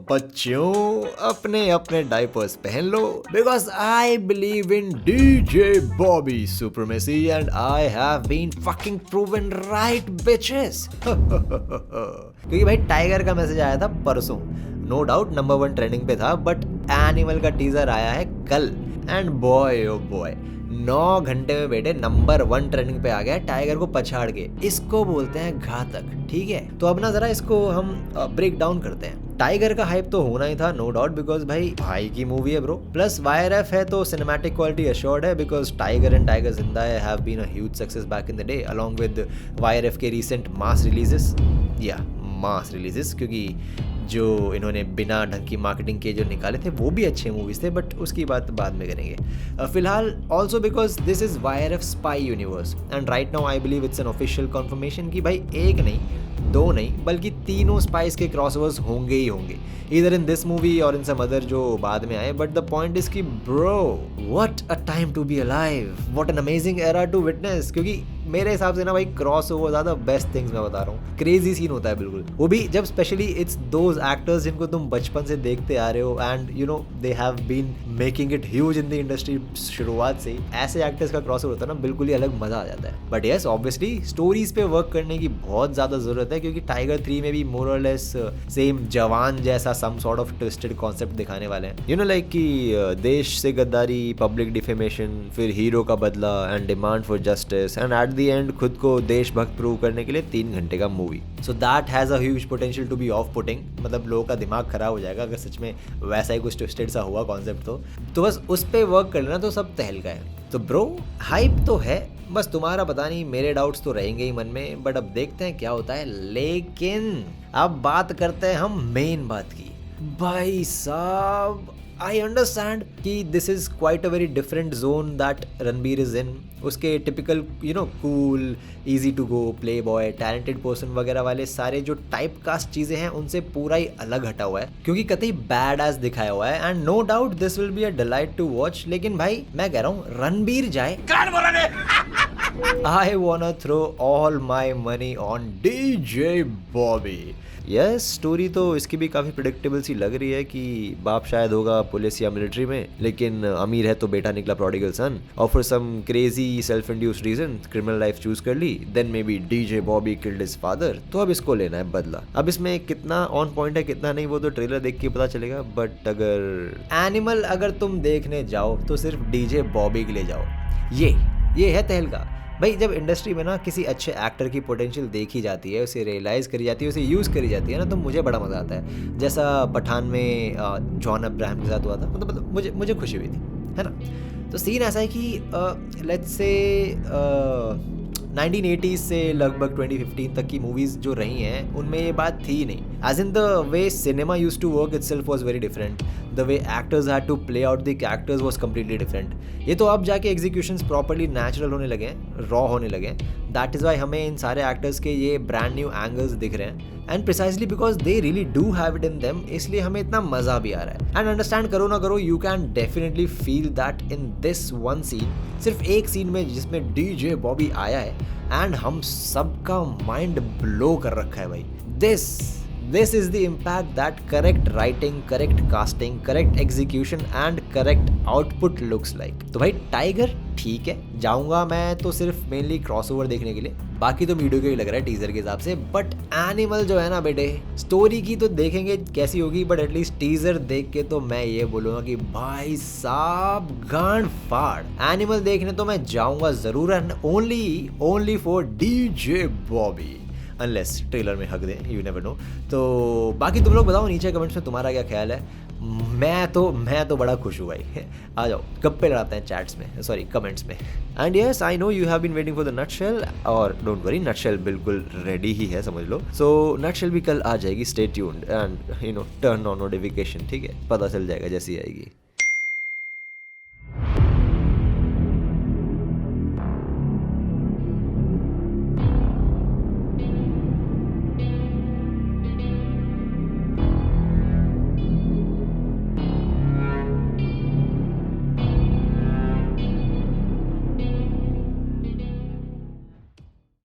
बच्चों अपने अपने डायपर्स पहन लो because I believe in DJ Bobby supremacy and I have been fucking proven right bitches. क्योंकि भाई टाइगर का मैसेज आया था परसों, नो डाउट नंबर 1 ट्रेंडिंग पे था, बट एनिमल का टीजर आया है कल एंड बॉय ओ बॉय 9 घंटे में बेटे नंबर 1 ट्रेंडिंग पे आ गया टाइगर को पछाड़ के। इसको बोलते हैं घातक, ठीक है। तो अब ना जरा इसको हम ब्रेक डाउन करते हैं। टाइगर का हाइप तो होना ही था नो डाउट, बिकॉज भाई की मूवी है ब्रो, प्लस YRF है तो सिनेमैटिक क्वालिटी अश्योर्ड है, because Tiger and Tiger Zinda Hai have been a huge success back in the day along with YRF के रीसेंट मास रिलीजेस क्योंकि जो इन्होंने बिना ढंग की मार्केटिंग के जो निकाले थे वो भी अच्छे मूवीज थे, बट उसकी बात बाद में करेंगे। फिलहाल also because this is YRF spy universe and right now I believe it's an official confirmation कि भाई एक नहीं 2 नहीं बल्कि 3 स्पाइस के क्रॉसओवर्स होंगे ही होंगे, इधर इन दिस मूवी और इन सम अदर जो बाद में आए। बट द पॉइंट इज कि bro what a time to be alive, what an amazing era to witness. क्योंकि मेरे हिसाब से ना भाई क्रॉसओवर ज्यादा बेस्ट थिंग्स मैं बता रहा हूँ, क्रेजी सीन होता है बिल्कुल, वो भी जब स्पेशली इट्स दोज एक्टर्स जिनको तुम बचपन से देखते आ रहे हो and you know they have been making it huge in the industry शुरुआत से ही। ऐसे एक्टर्स का क्रॉसओवर होता है ना बिल्कुल ही अलग मजा आ जाता है। बट यस ऑब्वियसली स्टोरीज पे वर्क करने की बहुत ज्यादा जरूरत है, क्योंकि टाइगर 3 में भी मोर और लेस सेम जवान जैसा some sort of twisted concept दिखाने वाले हैं, यू नो लाइक कि देश से गद्दारी, पब्लिक डिफेमेशन, फिर हीरो का बदला and demand for justice and at the end खुद को देशभक्त प्रूव करने के लिए 3 घंटे का movie. So that has a huge potential to be of putting, मतलब लोगों का दिमाग खराब हो जाएगा अगर सच में वैसा ही कुछ ट्विस्टेड सा हुआ कॉन्सेप्ट तो बस उस पे वर्क कर लेना तो सब तहलका है। तो ब्रो हाइप तो है, बस तुम्हारा पता नहीं, मेरे डाउट्स तो रहेंगे ही मन में, बट अब देखते हैं क्या होता है। लेकिन अब बात करते हैं हम मेन बात की। भाई साहब आई अंडरस्टैंड कि this is quite a very different zone that Ranbir is in. उसके typical you know cool, easy to go, playboy, talented person वगैरह वाले सारे जो टाइप कास्ट चीजें हैं उनसे पूरा ही अलग हटा हुआ है, क्योंकि कतई बैड एज दिखाया हुआ है and no doubt this will be a delight to watch. लेकिन भाई मैं कह रहा हूँ रणबीर जाए, I wanna throw all my money on DJ Bobby. Yes story तो इसकी भी काफ़ी प्रिडिक्टेबल सी लग रही है कि बाप शायद होगा पुलिस या मिलिट्री में, लेकिन अमीर है तो बेटा निकला प्रोडिगल सन, और for some crazy self induced reason criminal life choose कर ली, then maybe DJ Bobby killed his father. तो अब इसको लेना है बदला। अब इसमें कितना ऑन पॉइंट है कितना नहीं वो तो ट्रेलर देख के पता चलेगा, बट अगर एनिमल अगर तुम देखने जाओ तो सिर्फ डीजे बॉबी के लिए जाओ। ये है तहलका भाई। जब इंडस्ट्री में ना किसी अच्छे एक्टर की पोटेंशियल देखी जाती है, उसे रियलाइज़ करी जाती है, उसे यूज़ करी जाती है ना, तो मुझे बड़ा मज़ा आता है। जैसा पठान में जॉन अब्राहम के साथ हुआ था, मतलब मुझे खुशी हुई थी, है ना। तो सीन ऐसा है कि लेट्स से 1980s से लगभग 2015 तक की मूवीज़ जो रही हैं उनमें ये बात थी नहीं। As in the way cinema use to work itself was very different, the way actors had to play out the characters was completely different. ये तो अब जाके एग्जीक्यूशंस प्रॉपर्ली नेचुरल होने लगे हैं, रॉ होने लगे हैं। दैट इज़ वाई हमें इन सारे एक्टर्स के ये ब्रांड न्यू एंगल्स दिख रहे हैं, and precisely because they really do have it in them, इसलिए हमें इतना मज़ा भी आ रहा है। एंड अंडरस्टैंड करो ना करो, you can definitely feel that in this one scene, सिर्फ एक सीन में जिसमें डीजे बॉबी आया है एंड हम सबका माइंड ब्लो कर रखा है भाई। This is the impact that correct writing, correct casting, correct execution and correct output looks like. तो भाई टाइगर ठीक है, जाऊंगा मैं तो सिर्फ मेनली क्रॉसओवर देखने के लिए, बाकी तो वीडियो के ही लग रहा है टीजर के हिसाब से। बट एनिमल जो है ना बेटे, स्टोरी की तो देखेंगे कैसी होगी, बट एटलीस्ट टीजर देख के तो मैं ये बोलूंगा कि भाई साहब गांड फाड़। एनिमल देखने तो मैं जाऊंगा जरूर, and only for DJ Bobby, unless trailer में हक दें, यू नेवर नो। तो बाकी तुम लोग बताओ नीचे कमेंट्स में तुम्हारा क्या ख्याल है। मैं तो बड़ा खुश हूँ भाई। आ जाओ गप्पे लड़ाते हैं चैट्स में, सॉरी कमेंट्स में। And yes I know you have been waiting for the nutshell, और डोंट वरी नटशेल बिल्कुल रेडी ही है समझ लो। सो नटशेल भी कल आ जाएगी, stay tuned and you know turn on notification, ठीक है, पता चल जाएगा जैसी आएगी।